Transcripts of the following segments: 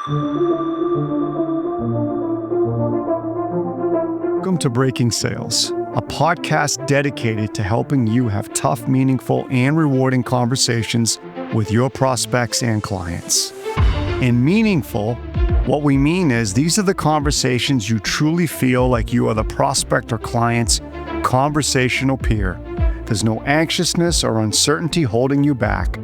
Welcome to Breaking Sales, a podcast dedicated to helping you have tough, meaningful, and rewarding conversations with your prospects and clients. In meaningful, what we mean is these are the conversations you truly feel like you are the prospect or client's conversational peer. There's no anxiousness or uncertainty holding you back.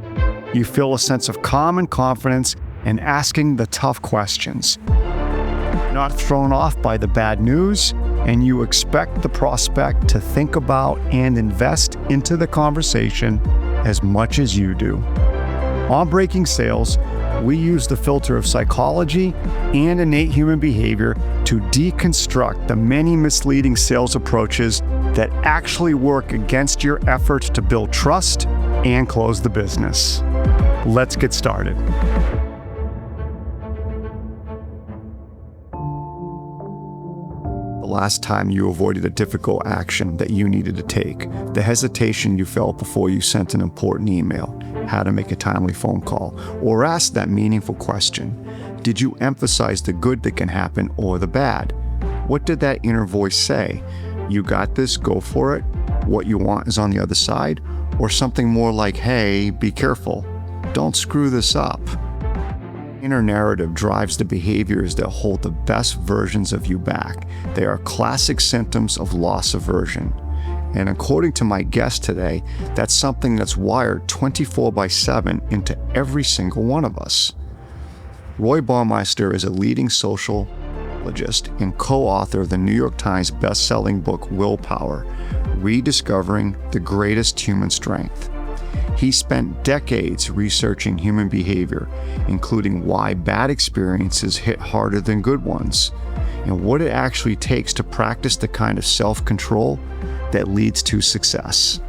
You feel a sense of calm and confidence in asking the tough questions. Not thrown off by the bad news, and you expect the prospect to think about and invest into the conversation as much as you do. On Breaking Sales, we use the filter of psychology and innate human behavior to deconstruct the many misleading sales approaches that actually work against your efforts to build trust and close the business. Let's get started. The last time you avoided a difficult action that you needed to take, the hesitation you felt before you sent an important email, how to make a timely phone call, or ask that meaningful question. Did you emphasize the good that can happen or the bad? What did that inner voice say? You got this, go for it. What you want is on the other side. Or something more like, hey, be careful. Don't screw this up. Inner narrative drives the behaviors that hold the best versions of you back. They are classic symptoms of loss aversion. And according to my guest today, that's something that's wired 24/7 into every single one of us. Roy Baumeister is a leading psychologist and co-author of the New York Times best-selling book, Willpower, Rediscovering the Greatest Human Strength. He spent decades researching human behavior, including why bad experiences hit harder than good ones, and what it actually takes to practice the kind of self-control that leads to success.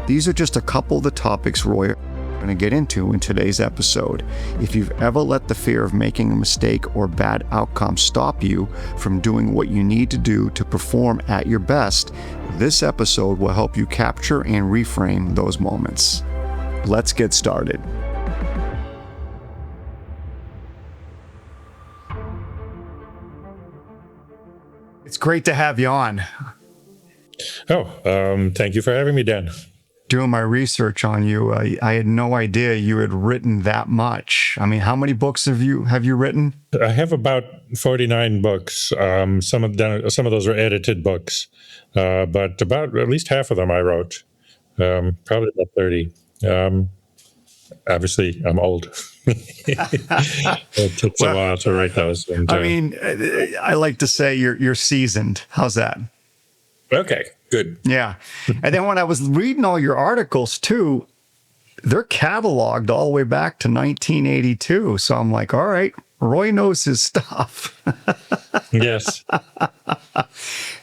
These are just a couple of the topics Roy is going to get into in today's episode. If you've ever let the fear of making a mistake or bad outcome stop you from doing what you need to do to perform at your best, this episode will help you capture and reframe those moments. Let's get started. It's great to have you on. Thank you for having me, Dan. Doing my research on you, I had no idea you had written that much. I mean, how many books have you written? I have about 49 books. Some of those are edited books, but about at least half of them I wrote. Probably about 30. Obviously, I'm old. It takes a while to write those. And, I like to say you're seasoned. How's that? Okay, good. Yeah. And then when I was reading all your articles too, they're cataloged all the way back to 1982. So I'm like, all right, Roy knows his stuff. Yes.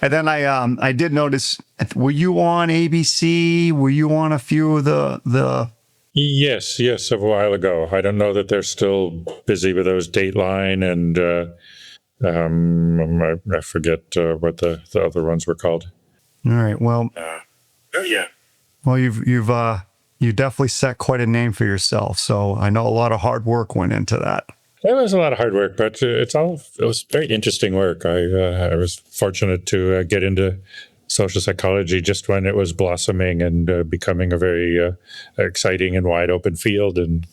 And then I did notice, were you on ABC? Were you on a few of the... Yes, a while ago. I don't know that they're still busy with those Dateline and I forget what the other ones were called. All right. Well. Yeah. Well, you definitely set quite a name for yourself. So I know a lot of hard work went into that. It was a lot of hard work, but it was very interesting work. I was fortunate to get into social psychology just when it was blossoming and becoming a very exciting and wide open field, and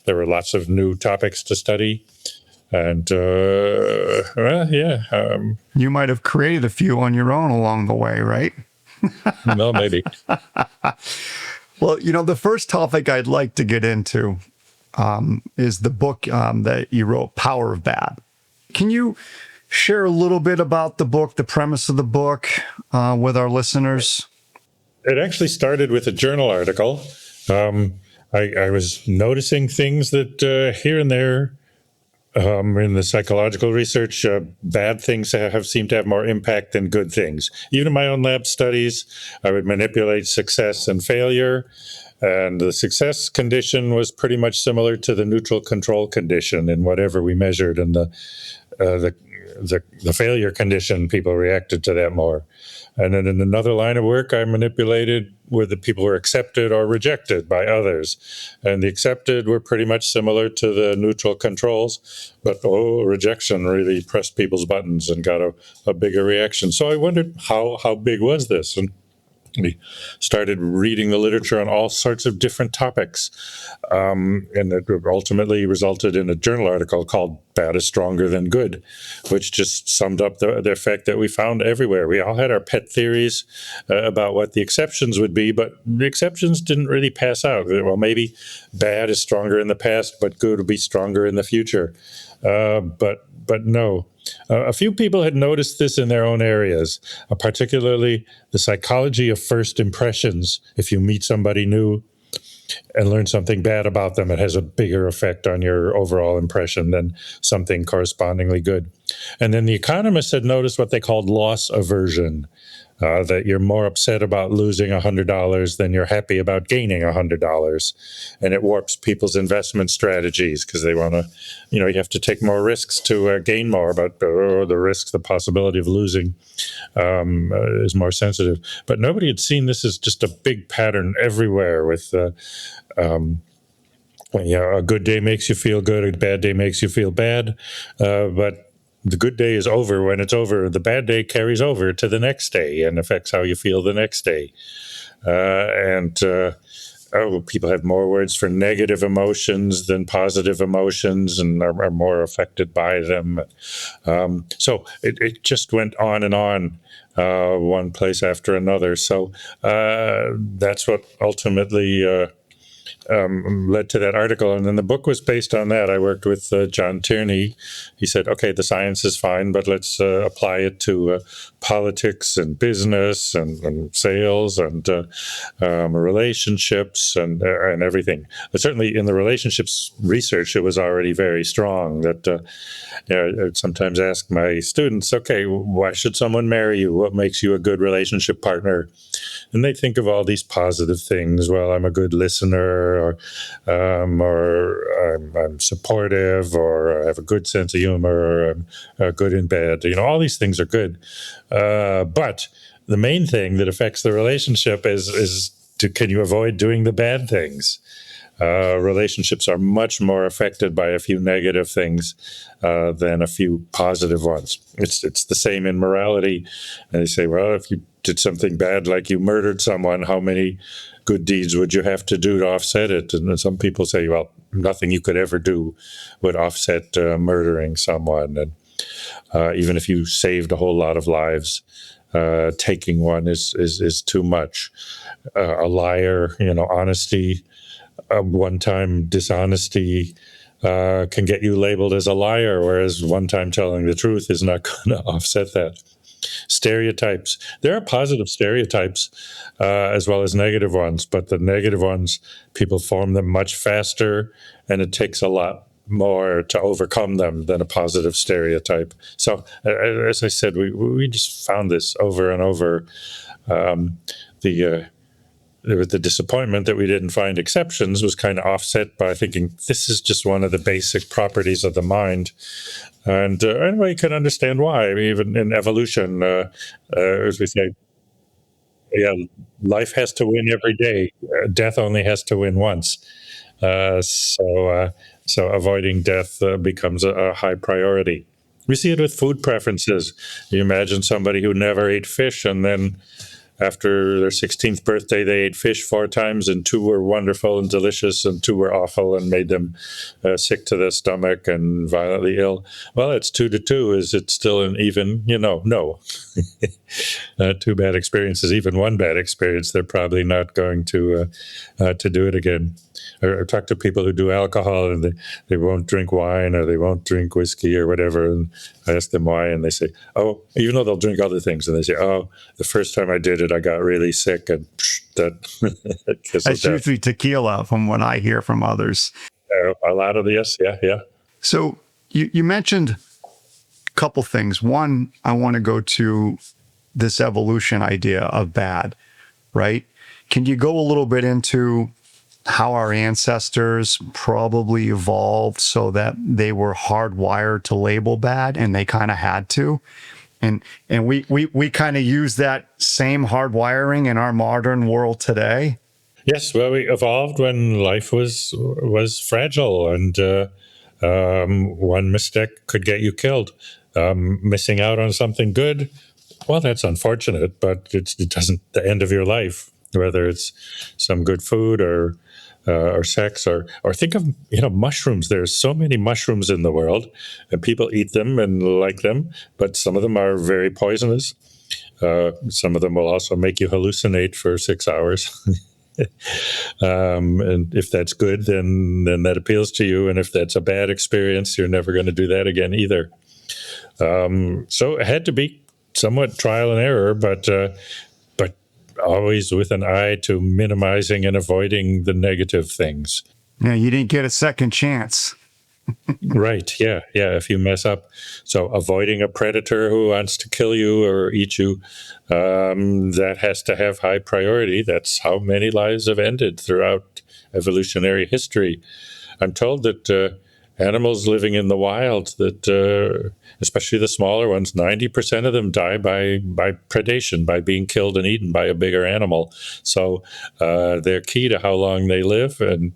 there were lots of new topics to study. And you might have created a few on your own along the way, right? No, maybe. Well, the first topic I'd like to get into is the book that you wrote, Power of Bad. Can you share a little bit about the book, the premise of the book with our listeners? It actually started with a journal article. I was noticing things that here and there in the psychological research, bad things seem to have more impact than good things. Even in my own lab studies, I would manipulate success and failure. And the success condition was pretty much similar to the neutral control condition in whatever we measured. And the the failure condition, people reacted to that more. And then in another line of work, I manipulated whether people were accepted or rejected by others. And the accepted were pretty much similar to the neutral controls, but rejection really pressed people's buttons and got a bigger reaction. So I wondered how big was this? And we started reading the literature on all sorts of different topics. And it ultimately resulted in a journal article called Bad is Stronger Than Good, which just summed up the effect that we found everywhere. We all had our pet theories about what the exceptions would be, but the exceptions didn't really pass out. Well, maybe bad is stronger in the past, but good will be stronger in the future. But no. A few people had noticed this in their own areas, particularly the psychology of first impressions. If you meet somebody new and learn something bad about them, it has a bigger effect on your overall impression than something correspondingly good. And then the economists had noticed what they called loss aversion, that you're more upset about losing $100 than you're happy about gaining $100. And it warps people's investment strategies because they want to, you have to take more risks to gain more, but the risk, the possibility of losing is more sensitive. But nobody had seen this as just a big pattern everywhere with a good day makes you feel good, a bad day makes you feel bad. But the good day is over when it's over. The bad day carries over to the next day and affects how you feel the next day. People have more words for negative emotions than positive emotions and are more affected by them. So it just went on and on, one place after another. So that's what ultimately led to that article. And then the book was based on that. I worked with John Tierney. He said, okay, the science is fine, but let's apply it to politics and business and sales and relationships and everything. But certainly in the relationships research, it was already very strong. That I'd sometimes ask my students, okay, why should someone marry you? What makes you a good relationship partner? And they think of all these positive things. Well, I'm a good listener, or I'm supportive, or I have a good sense of humor, or I'm good in bed. All these things are good. But the main thing that affects the relationship is can you avoid doing the bad things? Relationships are much more affected by a few negative things than a few positive ones. It's the same in morality. And they say, well, if you did something bad, like you murdered someone, how many good deeds would you have to do to offset it? And some people say, well, nothing you could ever do would offset murdering someone. And even if you saved a whole lot of lives, taking one is too much. A liar, honesty, one-time dishonesty can get you labeled as a liar, whereas one-time telling the truth is not going to offset that. Stereotypes. There are positive stereotypes as well as negative ones, but the negative ones, people form them much faster, and it takes a lot more to overcome them than a positive stereotype. So, as I said, we just found this over and over. There was the disappointment that we didn't find exceptions was kind of offset by thinking this is just one of the basic properties of the mind. And anyway, you can understand why. I mean, even in evolution, as we say, life has to win every day. Death only has to win once. So avoiding death becomes a high priority. We see it with food preferences. You imagine somebody who never ate fish, and then after their 16th birthday, they ate fish 4 times, and 2 were wonderful and delicious, and 2 were awful and made them sick to the stomach and violently ill. Well, it's 2 to 2. Is it still an even? No. 2 bad experiences, even 1 bad experience, they're probably not going to do it again. I talk to people who do alcohol, and they won't drink wine, or they won't drink whiskey or whatever. And I ask them why, and they say, oh, even though they'll drink other things, and they say, oh, the first time I did it, I got really sick, and that's usually tequila from what I hear from others. A lot of yes, yeah. So you mentioned a couple things. One, I want to go to this evolution idea of bad, right? Can you go a little bit into how our ancestors probably evolved so that they were hardwired to label bad, and they kind of had to. And we kind of use that same hardwiring in our modern world today. Yes, well, we evolved when life was fragile, and one mistake could get you killed. Missing out on something good, well, that's unfortunate, but it doesn't the end of your life. Whether it's some good food or sex or think of mushrooms. There's so many mushrooms in the world, and people eat them and like them, but some of them are very poisonous. Some of them will also make you hallucinate for 6 hours. And if that's good, then that appeals to you. And if that's a bad experience, you're never going to do that again either. So it had to be somewhat trial and error, but always with an eye to minimizing and avoiding the negative things. Yeah, you didn't get a second chance. Right. Yeah. Yeah. If you mess up. So avoiding a predator who wants to kill you or eat you, that has to have high priority. That's how many lives have ended throughout evolutionary history. I'm told that animals living in the wild, that especially the smaller ones, 90% of them die by predation, by being killed and eaten by a bigger animal. So they're key to how long they live. And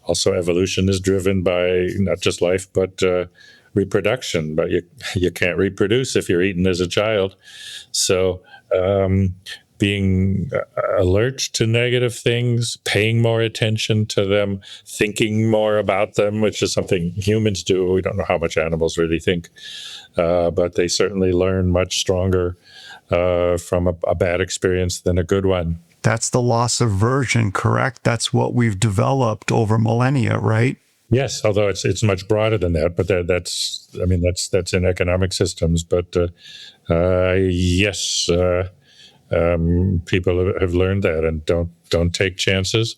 also evolution is driven by not just life, but reproduction. But you can't reproduce if you're eaten as a child. So being alert to negative things, paying more attention to them, thinking more about them, which is something humans do. We don't know how much animals really think, but they certainly learn much stronger from a bad experience than a good one. That's the loss of aversion, correct? That's what we've developed over millennia, right? Yes, although it's much broader than that, but that's in economic systems. But yes. People have learned that and don't take chances.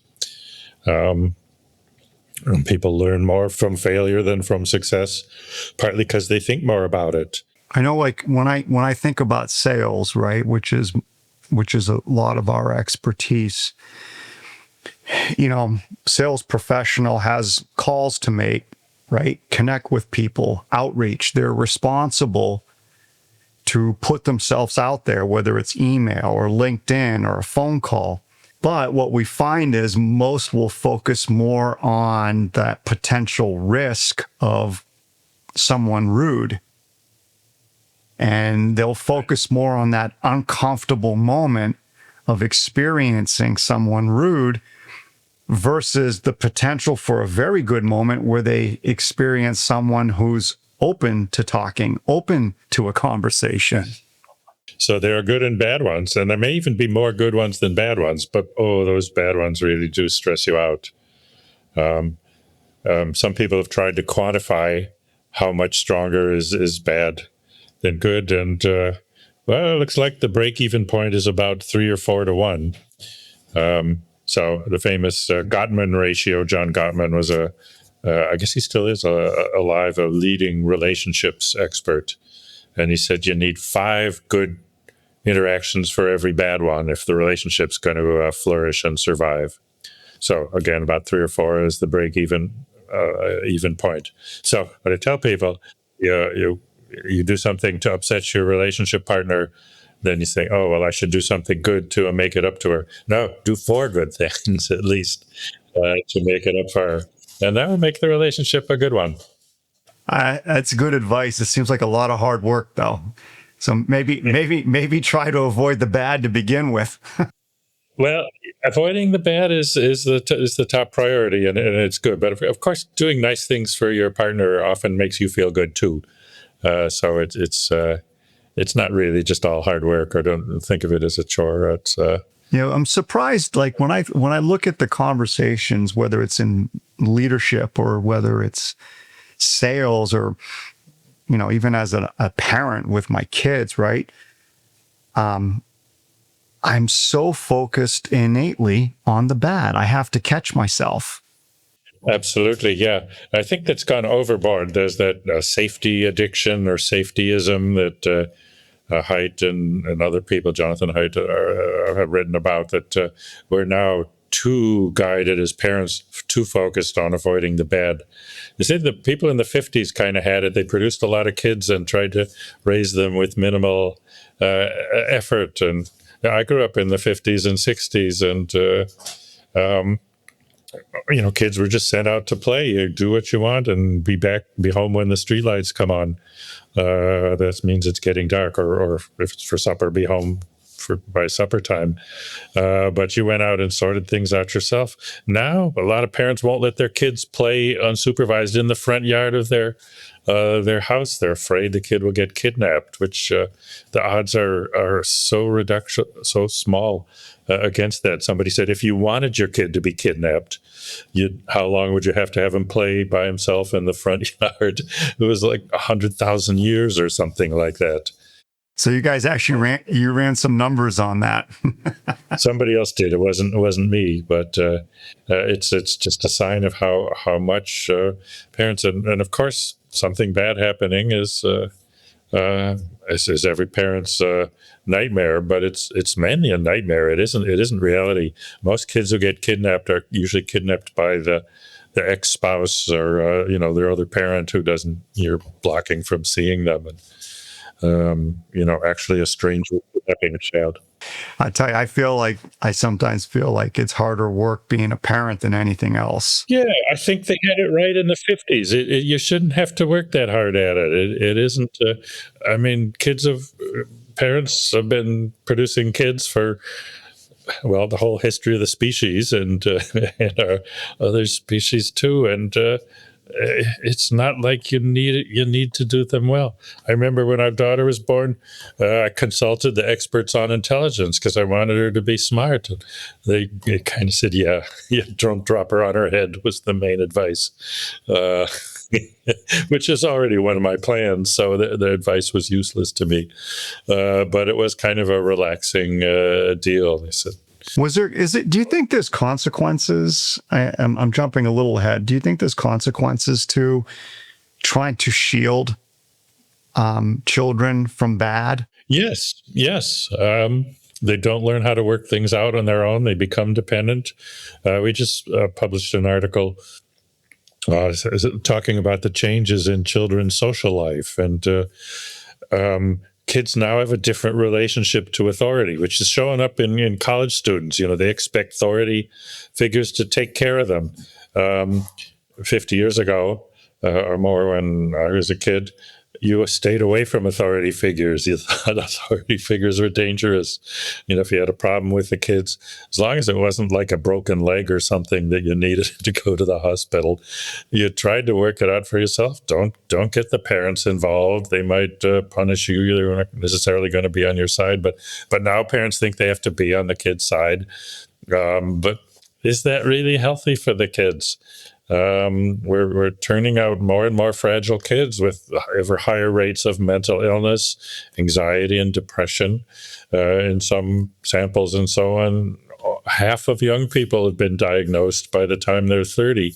People learn more from failure than from success, partly because they think more about it. I know, like when I think about sales, right, which is a lot of our expertise. Sales professional has calls to make, right? Connect with people, outreach. They're responsible to put themselves out there, whether it's email or LinkedIn or a phone call. But what we find is most will focus more on that potential risk of someone rude. And they'll focus more on that uncomfortable moment of experiencing someone rude versus the potential for a very good moment where they experience someone who's open to talking, open to a conversation. So there are good and bad ones, and there may even be more good ones than bad ones, but those bad ones really do stress you out. Some people have tried to quantify how much stronger is bad than good, and it looks like the break-even point is about 3 or 4 to 1. So the famous Gottman ratio, John Gottman was I guess he still is alive, a leading relationships expert. And he said you need 5 good interactions for every bad one if the relationship's going to flourish and survive. So again, about 3 or 4 is the break-even even point. So when I tell people, you do something to upset your relationship partner, then you say, oh, well, I should do something good to make it up to her. No, do 4 good things at least to make it up for her. And that will make the relationship a good one. That's good advice. It seems like a lot of hard work, though. So maybe try to avoid the bad to begin with. Well, avoiding the bad is the top priority, and it's good. But of course, doing nice things for your partner often makes you feel good too. So it's not really just all hard work, or don't think of it as a chore. It's I'm surprised, like when I look at the conversations, whether it's in leadership or whether it's sales or, even as a parent with my kids, right? I'm so focused innately on the bad. I have to catch myself. Absolutely, yeah. I think that's gone overboard. There's that safety addiction or safetyism that Haidt and other people, Jonathan Haidt, have written about, that we're now too guided as parents, too focused on avoiding the bad. They said the people in the 50s kind of had it. They produced a lot of kids and tried to raise them with minimal effort. And I grew up in the 50s and 60s, and kids were just sent out to play. You do what you want and be home when the streetlights come on. That means it's getting dark, or if it's for supper, be home by supper time. But you went out and sorted things out yourself. Now, a lot of parents won't let their kids play unsupervised in the front yard of their house. They're afraid the kid will get kidnapped, which the odds are so small against that. Somebody said, if you wanted your kid to be kidnapped, how long would you have to have him play by himself in the front yard? It was like 100,000 years or something like that. So you guys actually ran some numbers on that. Somebody else did. It wasn't me, but it's just a sign of how much parents and of course something bad happening is every parent's nightmare, but it's mainly a nightmare. It isn't reality. Most kids who get kidnapped are usually kidnapped by the ex-spouse or their other parent who doesn't, you're blocking from seeing them, and actually a stranger kidnapping a child. I tell you, I sometimes feel like it's harder work being a parent than anything else. Yeah, I think they had it right in the 50s. You shouldn't have to work that hard at it. It isn't. Parents have been producing kids for, well, the whole history of the species, and our other species too. And it's not like you need to do them well. I remember when our daughter was born, I consulted the experts on intelligence because I wanted her to be smart. They kind of said, yeah, don't drop her on her head was the main advice, which is already one of my plans. So the advice was useless to me, but it was kind of a relaxing deal. They said, do you think there's consequences? I'm jumping a little ahead. Do you think there's consequences to trying to shield children from bad? Yes. They don't learn how to work things out on their own. They become dependent. We just published an article talking about the changes in children's social life, and kids now have a different relationship to authority, which is showing up in college students. They expect authority figures to take care of them. 50 years ago or more, when I was a kid, you stayed away from authority figures. You thought authority figures were dangerous. If you had a problem with the kids, as long as it wasn't like a broken leg or something that you needed to go to the hospital, you tried to work it out for yourself. Don't get the parents involved. They might punish you. They're not necessarily going to be on your side, but now parents think they have to be on the kid's side. But is that really healthy for the kids? We're turning out more and more fragile kids with ever higher rates of mental illness, anxiety, and depression. In some samples and so on, half of young people have been diagnosed by the time they're 30,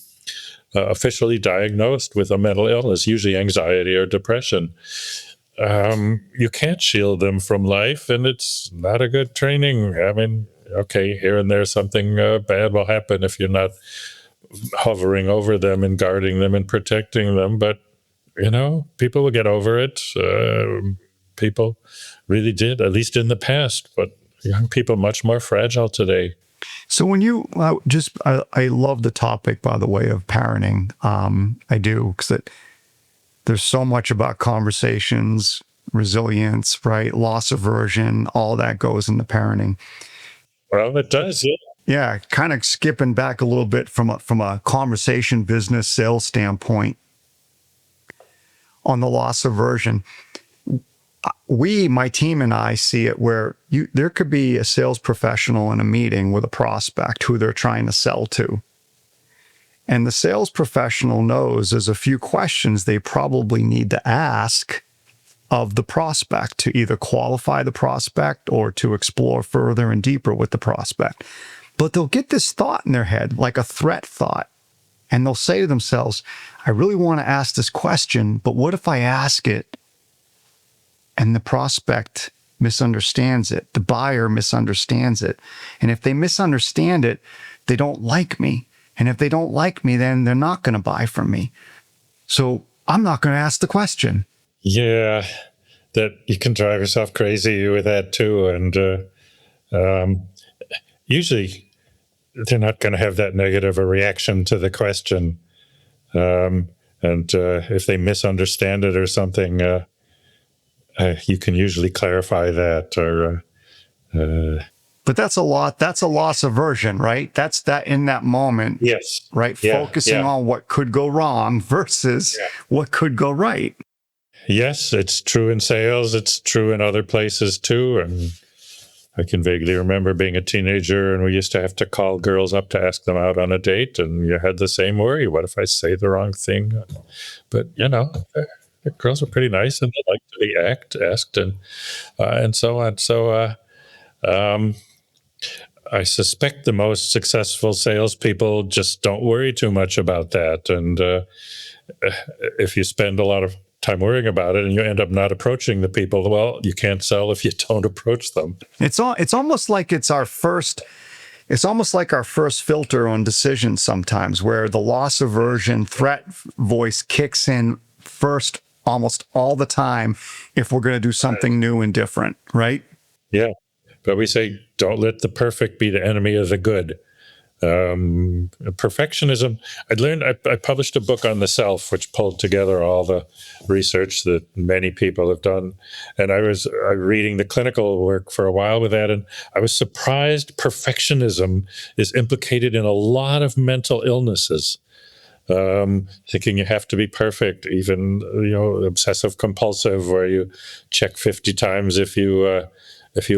officially diagnosed with a mental illness, usually anxiety or depression. You can't shield them from life, and it's not a good training. Okay, here and there something bad will happen if you're not hovering over them and guarding them and protecting them, but people will get over it. People really did, at least in the past, but young people much more fragile today. So when you I love the topic, by the way, of parenting. I do, because there's so much about conversations, resilience, right? Loss aversion, all that goes into parenting. Well, it does, yeah. Yeah, kind of skipping back a little bit from a conversation business sales standpoint on the loss aversion. My team and I see it where there could be a sales professional in a meeting with a prospect who they're trying to sell to. And the sales professional knows there's a few questions they probably need to ask of the prospect to either qualify the prospect or to explore further and deeper with the prospect. But they'll get this thought in their head, like a threat thought, and they'll say to themselves, I really want to ask this question, but what if I ask it and the prospect misunderstands it, the buyer misunderstands it? And if they misunderstand it, they don't like me. And if they don't like me, then they're not going to buy from me. So I'm not going to ask the question. Yeah, that you can drive yourself crazy with that too. And usually they're not going to have that negative a reaction to the question. And if they misunderstand it or something, you can usually clarify that. But that's a lot. That's a loss aversion, right? That's that in that moment. Yes. Right. Focusing on what could go wrong versus what could go right. Yes, it's true in sales. It's true in other places too. And I can vaguely remember being a teenager, and we used to have to call girls up to ask them out on a date, and you had the same worry. What if I say the wrong thing? But the girls are pretty nice, and they like to be asked, and so on. So I suspect the most successful salespeople just don't worry too much about that. And if you spend a lot of time worrying about it and you end up not approaching the people, well, you can't sell if you don't approach them. It's almost like it's almost like our first filter on decisions sometimes, where the loss aversion threat voice kicks in first almost all the time if we're going to do something new and different, right? Yeah. But we say, don't let the perfect be the enemy of the good. Perfectionism. I published a book on the self, which pulled together all the research that many people have done. And I was reading the clinical work for a while with that, and I was surprised perfectionism is implicated in a lot of mental illnesses. Thinking you have to be perfect, even, obsessive compulsive, where you check 50 times if you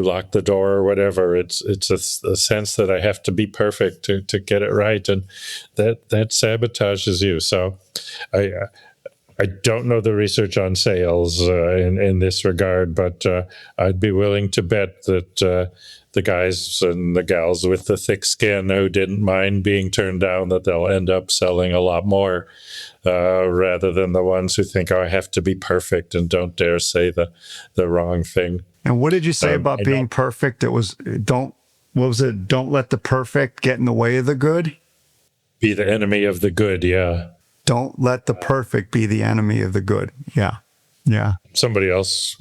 lock the door or whatever. It's a sense that I have to be perfect to get it right, and that sabotages you. So I don't know the research on sales in this regard, but I'd be willing to bet that the guys and the gals with the thick skin who didn't mind being turned down, that they'll end up selling a lot more rather than the ones who think, I have to be perfect and don't dare say the wrong thing. And what did you say about being perfect? It was don't let the perfect get in the way of the good? Be the enemy of the good, yeah. Don't let the perfect be the enemy of the good. Yeah. Yeah. Somebody else,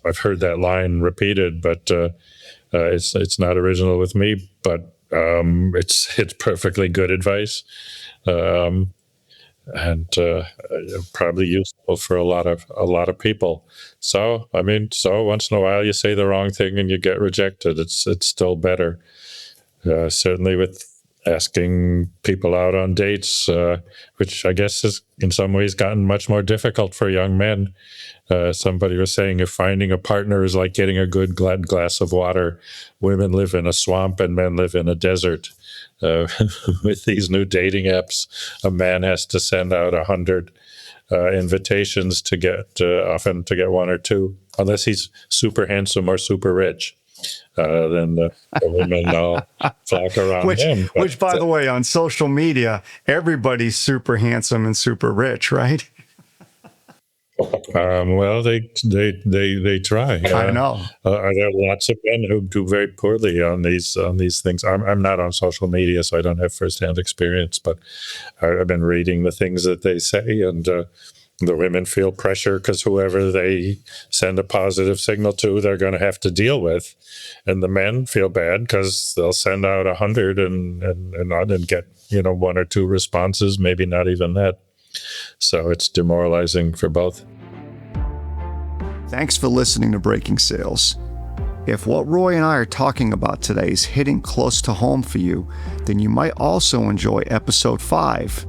I've heard that line repeated, but it's not original with me, but it's perfectly good advice. And probably useful for a lot of people. So once in a while you say the wrong thing and you get rejected. It's still better. Certainly with asking people out on dates, which I guess has in some ways gotten much more difficult for young men. Somebody was saying if finding a partner is like getting a good glass of water. Women live in a swamp and men live in a desert. With these new dating apps, a man has to send out 100 invitations to get often to get one or two, unless he's super handsome or super rich. Then the women all flock around him. Which, by the way, on social media, everybody's super handsome and super rich, right? Well, they try. I know. There are lots of men who do very poorly on these things. I'm not on social media, so I don't have firsthand experience, but I've been reading the things that they say, and the women feel pressure because whoever they send a positive signal to, they're going to have to deal with, and the men feel bad because they'll send out 100 and get one or two responses, maybe not even that. So it's demoralizing for both. Thanks for listening to Breaking Sales. If what Roy and I are talking about today is hitting close to home for you, then you might also enjoy episode 5.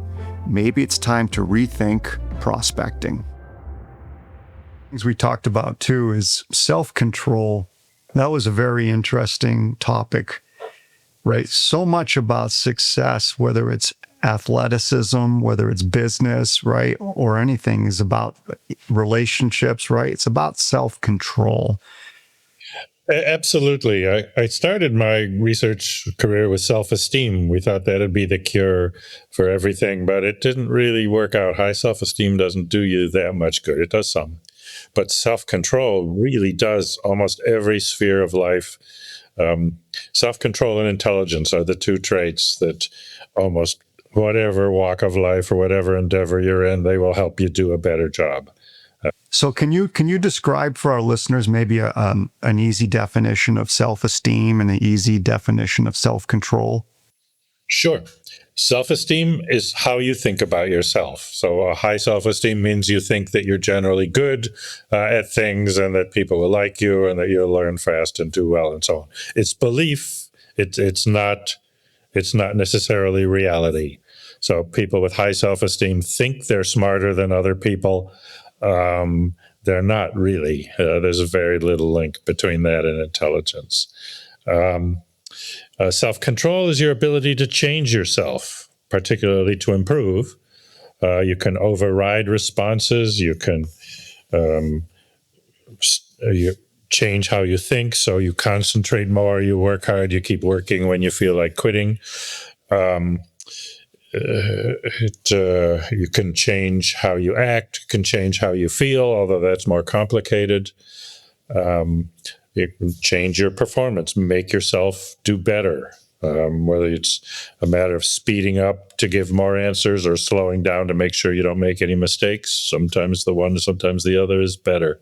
Maybe it's time to rethink prospecting. Things we talked about too is self-control. That was a very interesting topic, right? So much about success, whether it's athleticism, whether it's business, right, or anything, is about relationships, right? It's about self-control. Absolutely. I started my research career with self-esteem. We thought that'd be the cure for everything, but it didn't really work out. High self-esteem doesn't do you that much good. It does some. But self-control really does almost every sphere of life. Self-control and intelligence are the two traits that almost whatever walk of life or whatever endeavor you're in, they will help you do a better job. So can you describe for our listeners maybe an easy definition of self-esteem and an easy definition of self-control? Sure. Self-esteem is how you think about yourself. So a high self-esteem means you think that you're generally good at things and that people will like you and that you'll learn fast and do well and so on. It's belief. It's not necessarily reality. So people with high self-esteem think they're smarter than other people. They're not really. There's a very little link between that and intelligence. Self-control is your ability to change yourself, particularly to improve. You can override responses. You can you change how you think, so you concentrate more, you work hard, you keep working when you feel like quitting. You can change how you act, you can change how you feel, although that's more complicated. You can change your performance, make yourself do better, whether it's a matter of speeding up to give more answers or slowing down to make sure you don't make any mistakes. Sometimes the one, sometimes the other is better.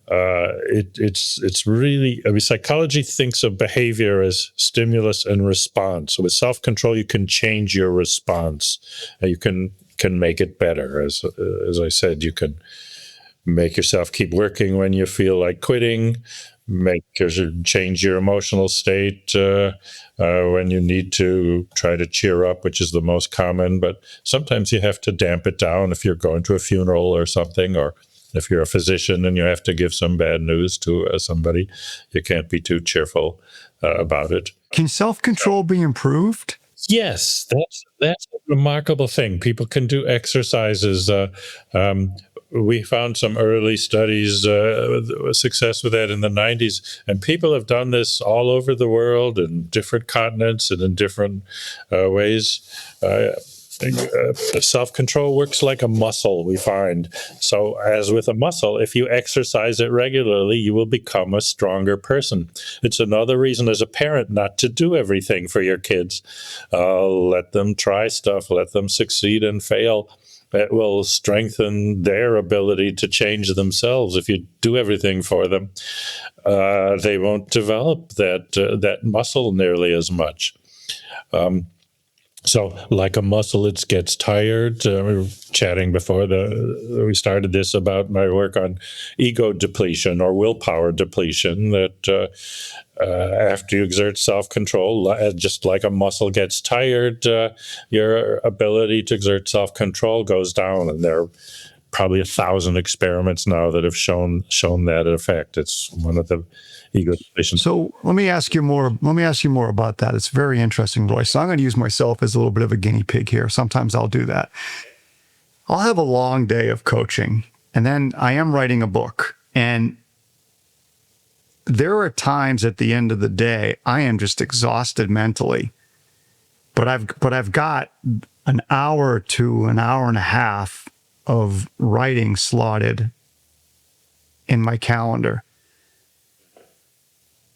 It's really, I mean, psychology thinks of behavior as stimulus and response. So with self-control, you can change your response. You can make it better. As I said, you can make yourself keep working when you feel like quitting. Change your emotional state when you need to try to cheer up, which is the most common. But sometimes you have to damp it down if you're going to a funeral or something, or if you're a physician and you have to give some bad news to somebody, you can't be too cheerful about it. Can self-control be improved? Yes, that's a remarkable thing. People can do exercises. We found some early studies, success with that in the 90s, and people have done this all over the world in different continents and in different ways. Self-control works like a muscle, we find. So as with a muscle, if you exercise it regularly, you will become a stronger person. It's another reason as a parent not to do everything for your kids. Let them try stuff, let them succeed and fail. It will strengthen their ability to change themselves. If you do everything for them, they won't develop that muscle nearly as much. So like a muscle, it gets tired. We were chatting before we started this about my work on ego depletion or willpower depletion, that after you exert self-control, just like a muscle gets tired, your ability to exert self-control goes down. And there are probably 1,000 experiments now that have shown that effect. It's one of the ego depletion. So let me ask you more about that. It's very interesting, Roy. So I'm going to use myself as a little bit of a guinea pig here. Sometimes I'll do that. I'll have a long day of coaching, and then I am writing a book. And there are times at the end of the day, I am just exhausted mentally. But I've got an hour to an hour and a half of writing slotted in my calendar.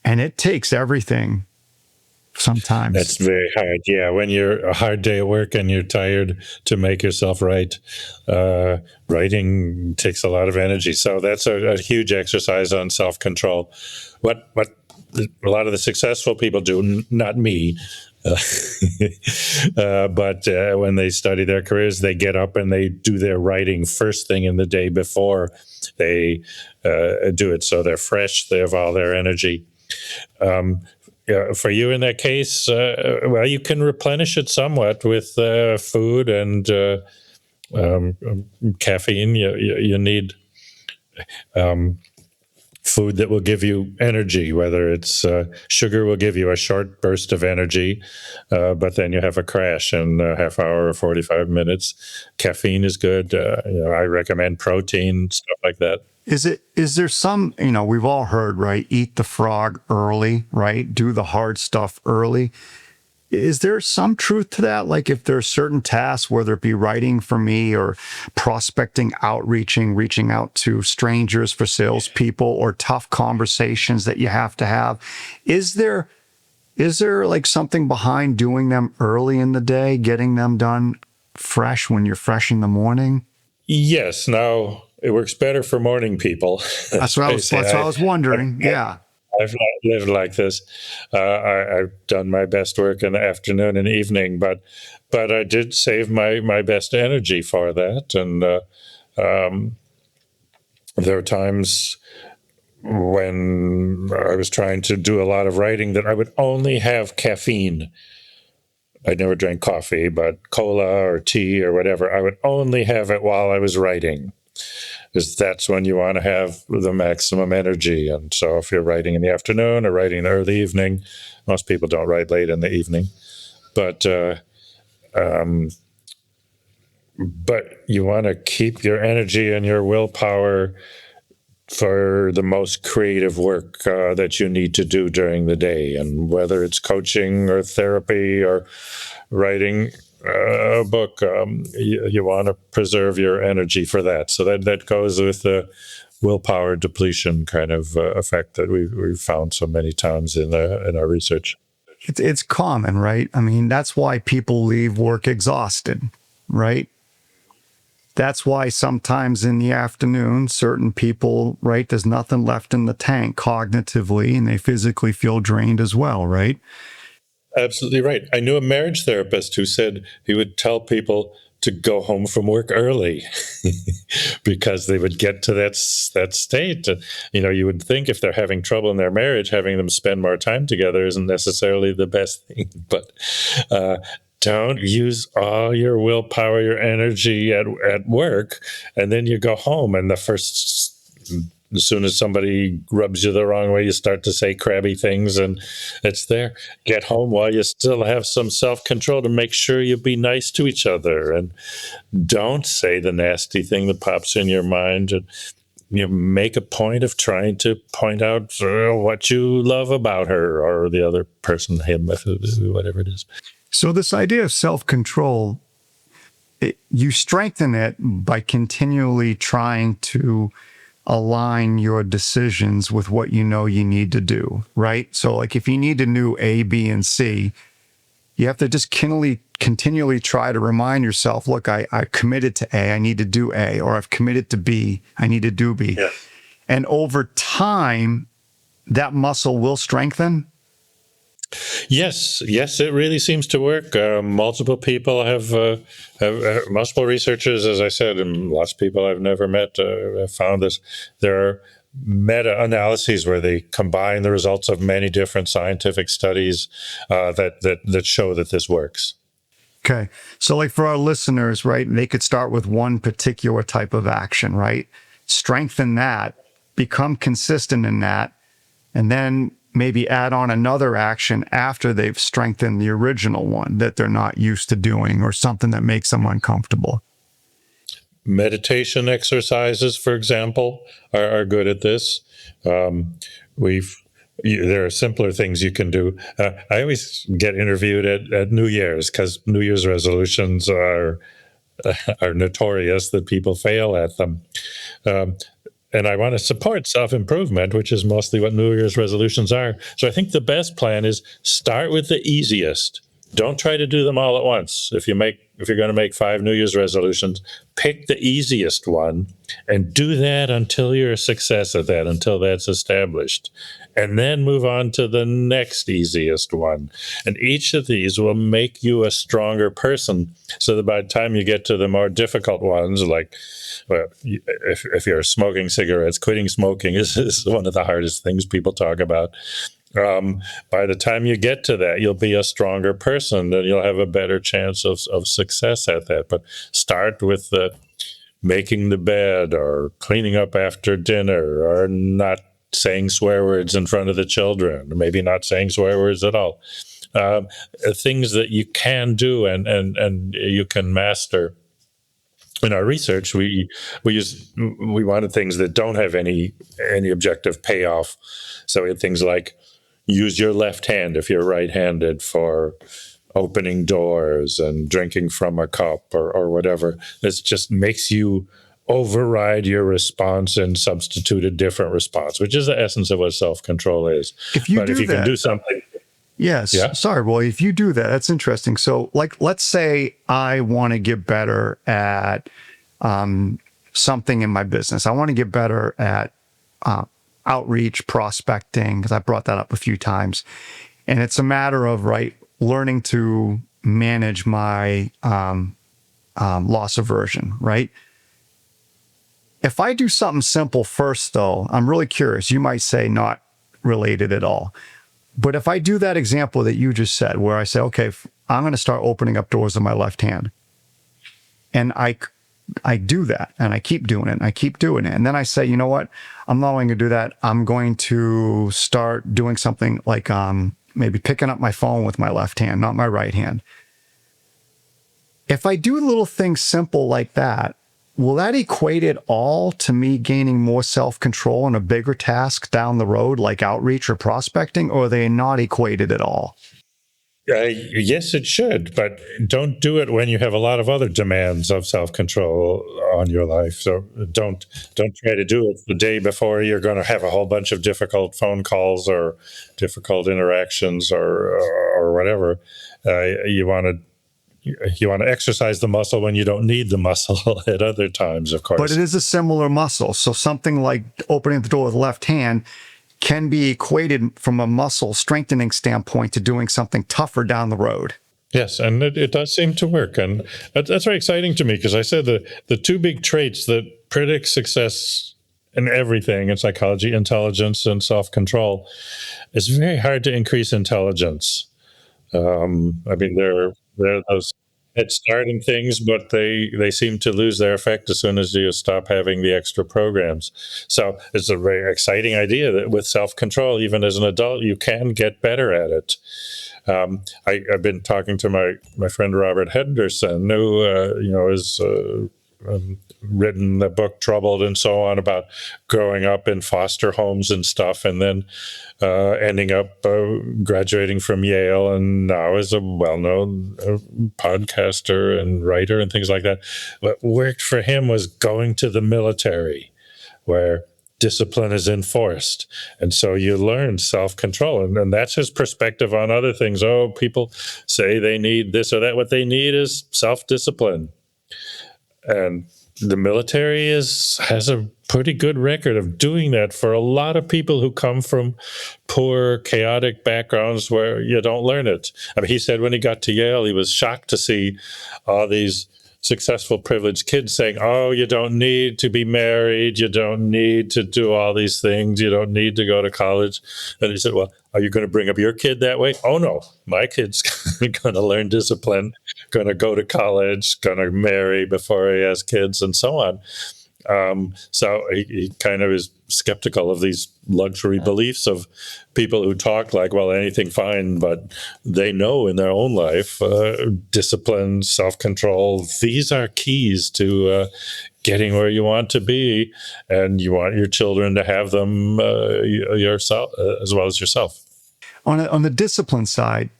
And it takes everything sometimes. That's very hard. Yeah, when you're a hard day at work and you're tired, to make yourself write, writing takes a lot of energy. So that's a huge exercise on self-control. What a lot of the successful people do, not me, but when they study their careers, they get up and they do their writing first thing in the day before they do it. So they're fresh, they have all their energy. For you in that case, well, you can replenish it somewhat with food and caffeine. You need food that will give you energy, whether it's sugar will give you a short burst of energy, but then you have a crash in a half hour or 45 minutes. Caffeine is good. I recommend protein, stuff like that. Is there some, we've all heard, right? Eat the frog early, right? Do the hard stuff early. Is there some truth to that? Like if there's certain tasks, whether it be writing for me or prospecting, outreaching, reaching out to strangers for salespeople or tough conversations that you have to have, is there like something behind doing them early in the day, getting them done fresh when you're fresh in the morning? Yes. Now it works better for morning people. That's what I was wondering. Yeah. I've not lived like this. I've done my best work in the afternoon and evening, but I did save my best energy for that. And there are times when I was trying to do a lot of writing that I would only have caffeine. I never drank coffee, but cola or tea or whatever, I would only have it while I was writing, because that's when you want to have the maximum energy. And so if you're writing in the afternoon or writing in the early evening, most people don't write late in the evening, but you want to keep your energy and your willpower for the most creative work that you need to do during the day. And whether it's coaching or therapy or writing a book, you want to preserve your energy for that. So that goes with the willpower depletion kind of effect that we've found so many times in our research. It's common, right? I mean, that's why people leave work exhausted, right? That's why sometimes in the afternoon, certain people, right, there's nothing left in the tank cognitively, and they physically feel drained as well, right? Absolutely right. I knew a marriage therapist who said he would tell people to go home from work early because they would get to that state. You would think if they're having trouble in their marriage, having them spend more time together isn't necessarily the best thing. But don't use all your willpower, your energy at work, and then you go home, and as soon as somebody rubs you the wrong way, you start to say crabby things, and it's there. Get home while you still have some self-control to make sure you be nice to each other, and don't say the nasty thing that pops in your mind. And you make a point of trying to point out what you love about her or the other person, him, whatever it is. So this idea of self-control, you strengthen it by continually trying to align your decisions with what you know you need to do, right? So like if you need to do A, B, and C, you have to just continually try to remind yourself, look, I committed to A, I need to do A, or I've committed to B, I need to do B. Yeah. And over time, that muscle will strengthen. Yes, it really seems to work. Multiple people have multiple researchers, as I said, and lots of people I've never met have found this. There are meta-analyses where they combine the results of many different scientific studies that show that this works. Okay. So like for our listeners, right, they could start with one particular type of action, right? Strengthen that, become consistent in that, and then maybe add on another action after they've strengthened the original one that they're not used to doing or something that makes them uncomfortable. Meditation exercises, for example, are good at this. There are simpler things you can do. I always get interviewed at New Year's because New Year's resolutions are notorious that people fail at them. And I want to support self-improvement, which is mostly what New Year's resolutions are. So I think the best plan is start with the easiest. Don't try to do them all at once. If you're going to make 5 New Year's resolutions, pick the easiest one and do that until you're a success at that, until that's established. And then move on to the next easiest one. And each of these will make you a stronger person so that by the time you get to the more difficult ones, like, well, if you're smoking cigarettes, quitting smoking is one of the hardest things people talk about. By the time you get to that, you'll be a stronger person and you'll have a better chance of success at that. But start with making the bed or cleaning up after dinner or not saying swear words in front of the children, or maybe not saying swear words at all. Things that you can do and you can master. In our research, we wanted things that don't have any objective payoff. So we had things like use your left hand if you're right-handed for opening doors and drinking from a cup or whatever. This just makes you override your response and substitute a different response, which is the essence of what self-control is. If you But if do you can that, do something, yes, yeah, sorry, Roy, if you do that, that's interesting. So, like, let's say I want to get better at something in my business. I want to get better at outreach, prospecting, because I brought that up a few times. And it's a matter of, right, learning to manage my loss aversion, right? If I do something simple first, though, I'm really curious. You might say not related at all. But if I do that example that you just said, where I say, okay, I'm going to start opening up doors with my left hand, and I do that, and I keep doing it, and I keep doing it, and then I say, you know what? I'm not only going to do that. I'm going to start doing something like maybe picking up my phone with my left hand, not my right hand. If I do little things simple like that, will that equate at all to me gaining more self-control in a bigger task down the road, like outreach or prospecting, or are they not equated at all? yes, it should, but don't do it when you have a lot of other demands of self-control on your life. So don't try to do it the day before you're going to have a whole bunch of difficult phone calls or difficult interactions or whatever. You want to exercise the muscle when you don't need the muscle at other times, of But course. it is a similar muscle. So something like opening the door with the left hand can be equated from a muscle strengthening standpoint to doing something tougher down the road. Yes, and it does seem to work. And that's very exciting to me because I said the two big traits that predict success in everything in psychology, intelligence and self-control, it's very hard to increase intelligence. I mean, they're those head start in things, but they seem to lose their effect as soon as you stop having the extra programs. So it's a very exciting idea that with self control, even as an adult, you can get better at it. I've been talking to my friend Robert Henderson, who is written the book Troubled and so on about growing up in foster homes and stuff, and then ending up graduating from Yale, and now is a well-known podcaster and writer and things like that. What worked for him was going to the military, where discipline is enforced. And so you learn self-control. And that's his perspective on other things. Oh, people say they need this or that. What they need is self-discipline. And the military has a pretty good record of doing that for a lot of people who come from poor, chaotic backgrounds where you don't learn it. I mean, he said when he got to Yale, he was shocked to see all these successful, privileged kids saying, oh, you don't need to be married. You don't need to do all these things. You don't need to go to college. And he said, well, are you going to bring up your kid that way? Oh, no, my kid's going to learn discipline, going to go to college, going to marry before he has kids, and so on. So he kind of is skeptical of these luxury beliefs of people who talk like, well, anything fine, but they know in their own life, discipline, self-control, these are keys to getting where you want to be, and you want your children to have them yourself as well as yourself. On the discipline side,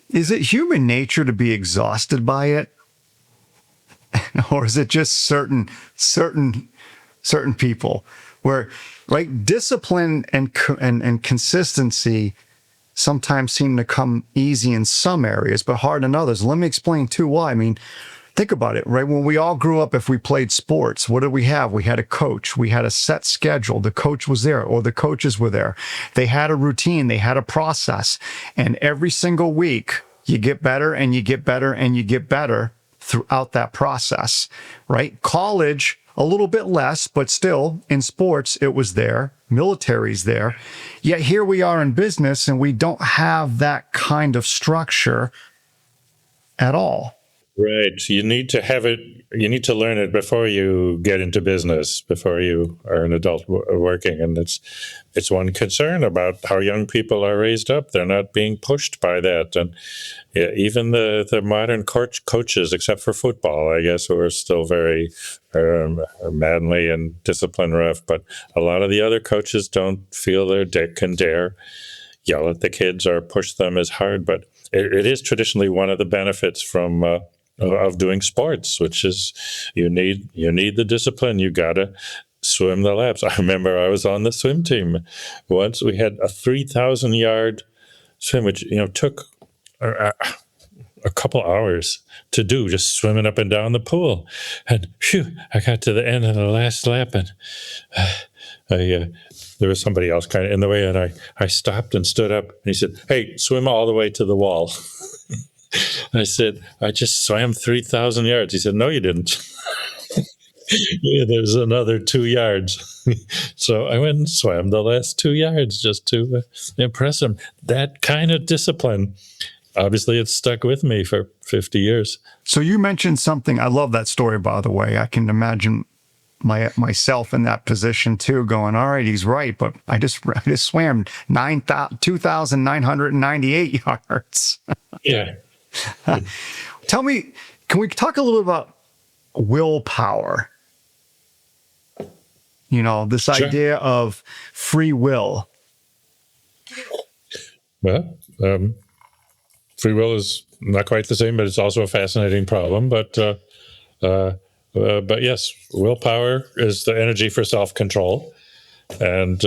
is it human nature to be exhausted by it? Or is it just certain people where, right, discipline and consistency sometimes seem to come easy in some areas, but hard in others. Let me explain too why. I mean, think about it, right? When we all grew up, if we played sports, what did we have? We had a coach. We had a set schedule. The coach was there, or the coaches were there. They had a routine. They had a process. And every single week, you get better and you get better and you get better throughout that process, right? College, a little bit less, but still in sports, it was there. Military's there. Yet here we are in business and we don't have that kind of structure at all. Right. You need to have it. You need to learn it before you get into business, before you are an adult working. And it's one concern about how young people are raised up. They're not being pushed by that. And yeah, even the modern coaches, except for football, I guess, who are still very manly and discipline rough. But a lot of the other coaches don't feel they can dare yell at the kids or push them as hard. But it is traditionally one of the benefits from of doing sports, which is you need the discipline. You gotta swim the laps. I remember I was on the swim team once. We had a 3,000-yard swim, which took a couple hours to do, just swimming up and down the pool. And phew, I got to the end of the last lap, and there was somebody else kind of in the way, and I stopped and stood up, and he said, "Hey, swim all the way to the wall." I said, "I just swam 3,000 yards." He said, "No, you didn't." Yeah, there's another 2 yards. So I went and swam the last 2 yards just to impress him. That kind of discipline, obviously, it's stuck with me for 50 years. So you mentioned something. I love that story, by the way. I can imagine myself in that position too, going, all right, he's right, but I just swam 2,998 yards. Yeah. Tell me, can we talk a little about willpower? This Sure. idea of free will. Well, free will is not quite the same, but it's also a fascinating problem. But yes, willpower is the energy for self-control, and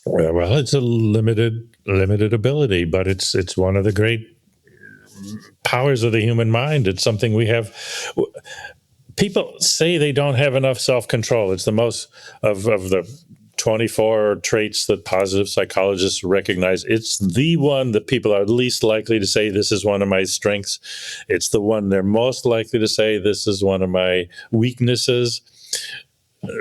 well, it's a limited ability, but it's one of the great powers of the human mind. It's something we have. People say they don't have enough self-control. It's the most of the 24 traits that positive psychologists recognize. It's the one that people are least likely to say, this is one of my strengths. It's the one they're most likely to say, this is one of my weaknesses.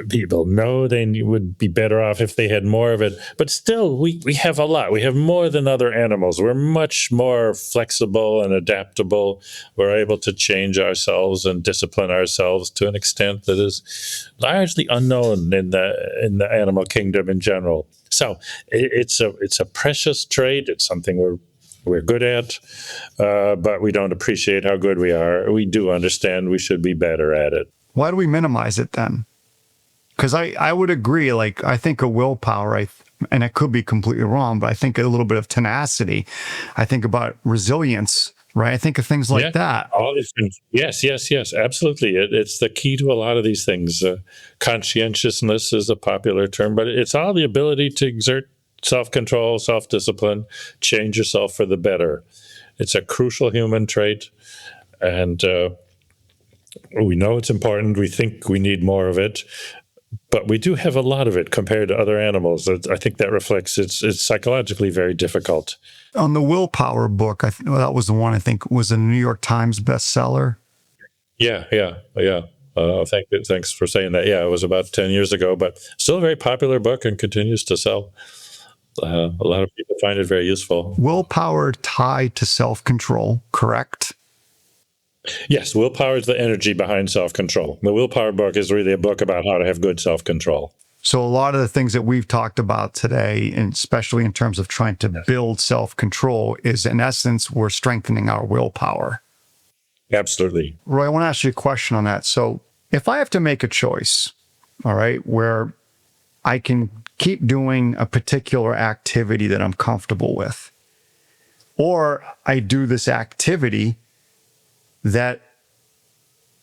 People know they would be better off if they had more of it. But still, we have a lot. We have more than other animals. We're much more flexible and adaptable. We're able to change ourselves and discipline ourselves to an extent that is largely unknown in the animal kingdom in general. So it's a precious trait. It's something we're good at, but we don't appreciate how good we are. We do understand we should be better at it. Why do we minimize it then? Because I would agree, like, I think of willpower, and I could be completely wrong, but I think a little bit of tenacity. I think about resilience, right? I think of things like that. All these things. Yes, absolutely. It's the key to a lot of these things. Conscientiousness is a popular term, but it's all the ability to exert self-control, self-discipline, change yourself for the better. It's a crucial human trait, and we know it's important. We think we need more of it. But we do have a lot of it compared to other animals. I think that reflects it's psychologically very difficult. On the willpower book, that was the one I think was a New York Times bestseller. Yeah. Thanks for saying that. Yeah, it was about 10 years ago, but still a very popular book and continues to sell. A lot of people find it very useful. Willpower tied to self-control, correct? Yes, willpower is the energy behind self-control. The willpower book is really a book about how to have good self-control. So a lot of the things that we've talked about today, and especially in terms of trying to build self-control, is in essence, we're strengthening our willpower. Absolutely. Roy, I want to ask you a question on that. So if I have to make a choice, all right, where I can keep doing a particular activity that I'm comfortable with, or I do this activity that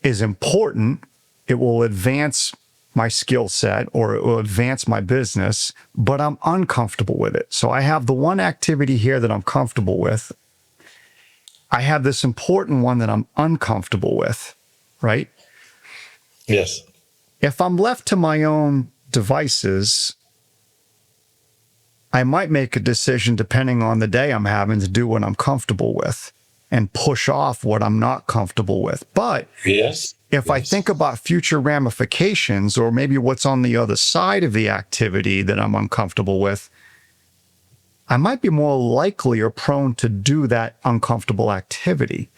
is important, it will advance my skill set or it will advance my business, but I'm uncomfortable with it. So I have the one activity here that I'm comfortable with. I have this important one that I'm uncomfortable with, right? Yes. If I'm left to my own devices, I might make a decision depending on the day I'm having to do what I'm comfortable with and push off what I'm not comfortable with. But if I think about future ramifications or maybe what's on the other side of the activity that I'm uncomfortable with, I might be more likely or prone to do that uncomfortable activity.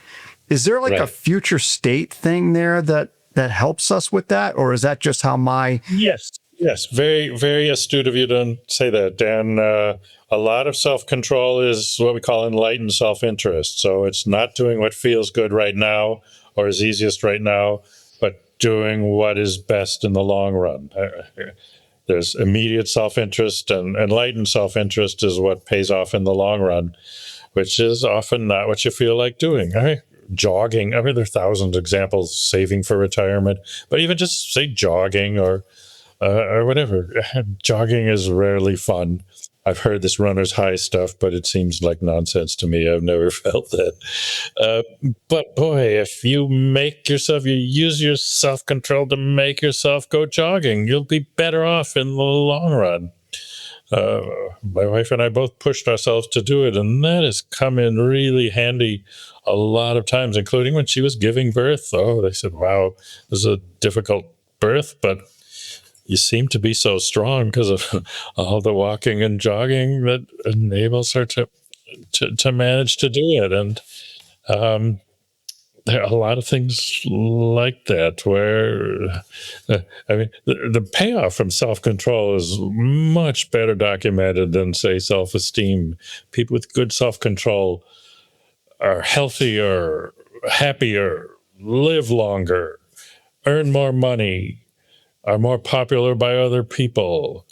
Is there like a future state thing there that helps us with that? Or is that just how my... Yes. Very, very astute of you to say that, Dan. A lot of self-control is what we call enlightened self-interest. So it's not doing what feels good right now or is easiest right now, but doing what is best in the long run. There's immediate self-interest, and enlightened self-interest is what pays off in the long run. which is often not what you feel like doing. Jogging. I mean, there are thousands of examples, saving for retirement, but even just say jogging or whatever. Jogging is rarely fun. I've heard this runner's high stuff, but it seems like nonsense to me. I've never felt that. Uh, but boy, if you use your self control to make yourself go jogging, you'll be better off in the long run. Uh, my wife and I both pushed ourselves to do it, and that has come in really handy a lot of times, including when she was giving birth. Oh, they said, wow, this is a difficult birth, but you seem to be so strong because of all the walking and jogging that enables her to manage to do it. And um, there are a lot of things like that where, I mean, the payoff from self control is much better documented than, say, self esteem. People with good self control are healthier, happier, live longer, earn more money, are more popular by other people,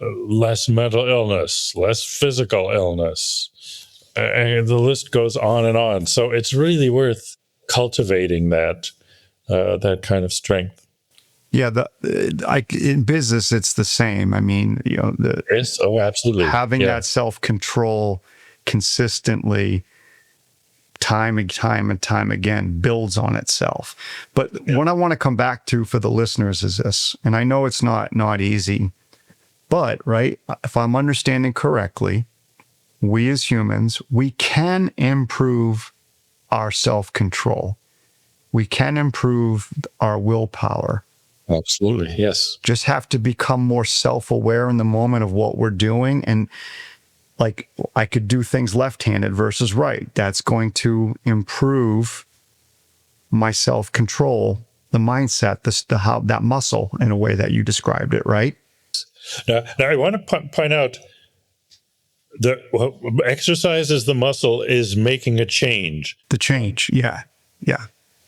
less mental illness, less physical illness. And the list goes on and on. So it's really worth cultivating that kind of strength. Yeah, in business, it's the same. I mean, Yes, oh, absolutely. having Yeah. that self-control consistently, time and time again, builds on itself. But what I want to come back to for the listeners is this, and I know it's not easy, but right, if I'm understanding correctly, we as humans, we can improve our self-control. We can improve our willpower. Absolutely, yes. Just have to become more self-aware in the moment of what we're doing. And like, I could do things left-handed versus right. That's going to improve my self-control, the mindset, how that muscle in a way that you described it, right? Now I want to point out that exercise as the muscle is making a change. The change. Yeah. Yeah.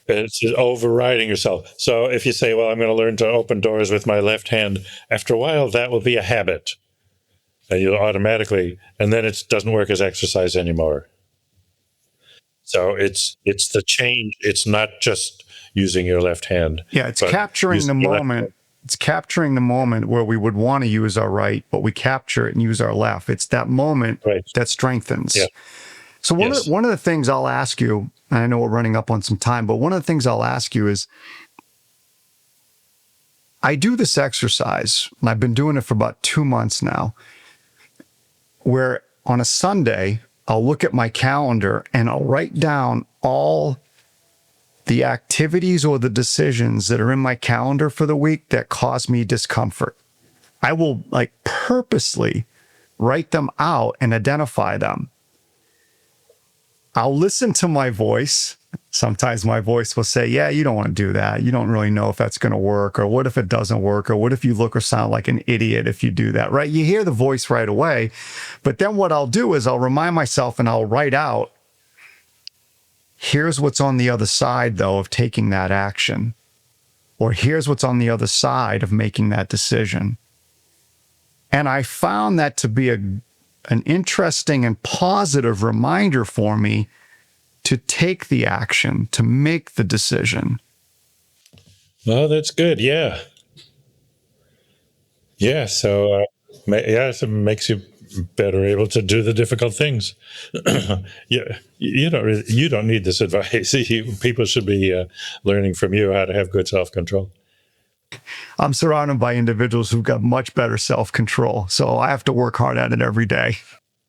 It's overriding yourself. So if you say, well, I'm going to learn to open doors with my left hand, after a while, that will be a habit. And you'll automatically, and then it doesn't work as exercise anymore. So it's the change. It's not just using your left hand. Yeah. It's capturing the moment. It's capturing the moment where we would want to use our right, but we capture it and use our left. It's that moment that strengthens. Yeah. So one of the things I'll ask you, and I know we're running up on some time, but one of the things I'll ask you is, I do this exercise, and I've been doing it for about 2 months now, where on a Sunday, I'll look at my calendar and I'll write down all the activities or the decisions that are in my calendar for the week that cause me discomfort. I will purposely write them out and identify them. I'll listen to my voice. Sometimes my voice will say, yeah, you don't want to do that. You don't really know if that's going to work, or what if it doesn't work, or what if you look or sound like an idiot if you do that, right? You hear the voice right away. But then what I'll do is I'll remind myself and I'll write out, here's what's on the other side, though, of taking that action. Or here's what's on the other side of making that decision. And I found that to be an interesting and positive reminder for me to take the action, to make the decision. Oh, that's good. Yeah. Yeah. So, it makes you better able to do the difficult things. Yeah. You don't need this advice. People should be learning from you how to have good self-control. I'm surrounded by individuals who've got much better self-control, so I have to work hard at it every day.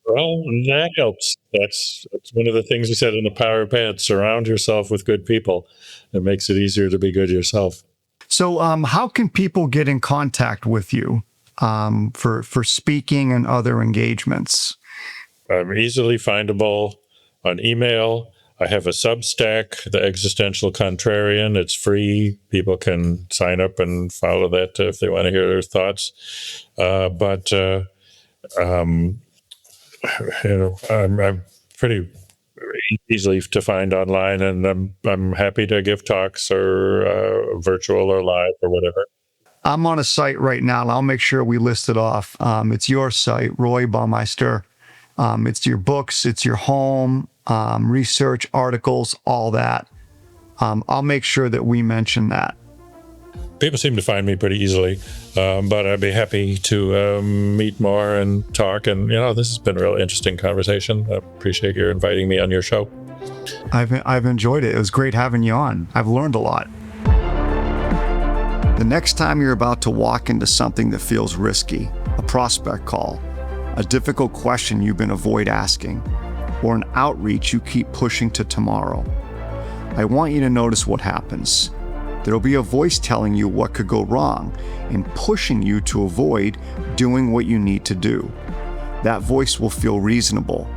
Well, that helps. That's one of the things we said in the Power of Bad. Surround yourself with good people. It makes it easier to be good yourself. So how can people get in contact with you for speaking and other engagements? I'm easily findable on email. I have a Substack, The Existential Contrarian. It's free. People can sign up and follow that if they want to hear their thoughts. I'm pretty easily to find online, and I'm happy to give talks or virtual or live or whatever. I'm on a site right now, and I'll make sure we list it off. It's your site, Roy Baumeister. It's your books, it's your home, research, articles, all that. I'll make sure that we mention that. People seem to find me pretty easily, but I'd be happy to meet more and talk. And, this has been a really interesting conversation. I appreciate you inviting me on your show. I've enjoyed it. It was great having you on. I've learned a lot. The next time you're about to walk into something that feels risky, a prospect call, a difficult question you've been avoid asking, or an outreach you keep pushing to tomorrow, I want you to notice what happens. There'll be a voice telling you what could go wrong and pushing you to avoid doing what you need to do. That voice will feel reasonable,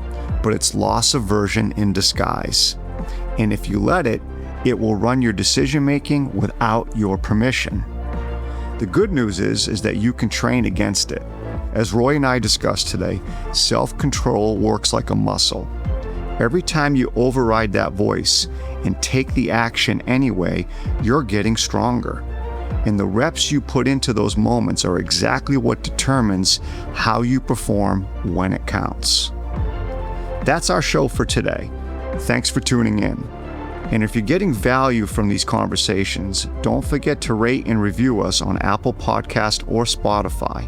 but it's loss aversion in disguise. And if you let it, it will run your decision-making without your permission. The good news is that you can train against it. As Roy and I discussed today, self-control works like a muscle. Every time you override that voice and take the action anyway, you're getting stronger. And the reps you put into those moments are exactly what determines how you perform when it counts. That's our show for today. Thanks for tuning in. And if you're getting value from these conversations, don't forget to rate and review us on Apple Podcast or Spotify,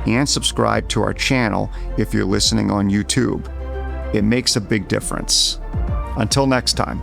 and subscribe to our channel if you're listening on YouTube. It makes a big difference. Until next time.